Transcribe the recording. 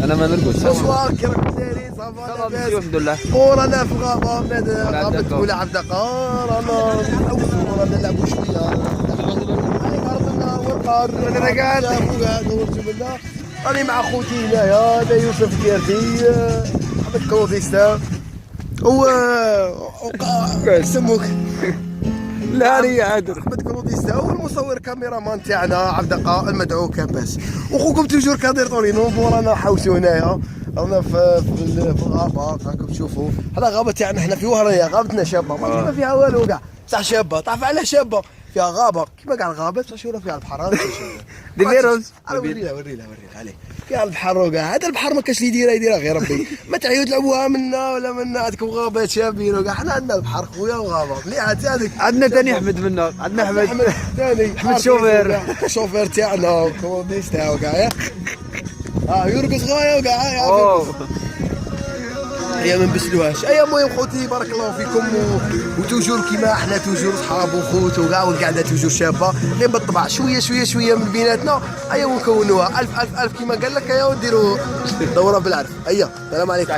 انا ما نرقص. بونسوار، كي راكم دايرين؟ صافا لاباس؟ الحمد لله. ورانا في الغابة، غابة كولا عبدقة، رانا نحوسو، رانا نلعبو شوية، قربنا ونقار، انا قاعد دورتو منا، راني مع خوتي هنايا، هذا يوسف كيرتي، حمد كروديستا، سموك لا ري عادر. احمد كروديستا، والمصور كاميرامان تاعنا عبدقة المدعو كاباس، وخوكم توجور كادير طورينو، ورانا حوسو هنايا، رانا في الغابة راكم تشوفوا، هذا غابة تاعنا احنا في وهرية، غابتنا شابة ما فيها والو كاع، بصح شابة، تعرف على شابة؟ فيها غابة كيما كاع الغابة، بصح شوف فيها البحر، ديفيروز. ورينا عليه، فيها البحر وكاع، هذا البحر ما كاش اللي يديرها غير ربي، ما تعيو تلعبوها منا ولا منا، عندكم غابات شابين وكاع، حنا عندنا البحر خويا وغابة مليحة هذيك. عندنا ثاني احمد منا، عندنا احمد ثاني احمد شوفير، شوفير تاعنا كروديس تاعو كاع، يرقص غايه وكاع، هي ما نبسلوهاش. المهم خوتي بارك الله فيكم، وتوجور كيما احنا توجور صحاب وخوت وكاع، والقعده توجور شابه، غير بالطبع شويه من بيناتنا، ونكونوها الف كيما قال لك، نديروا دوره بالعرف. السلام عليكم.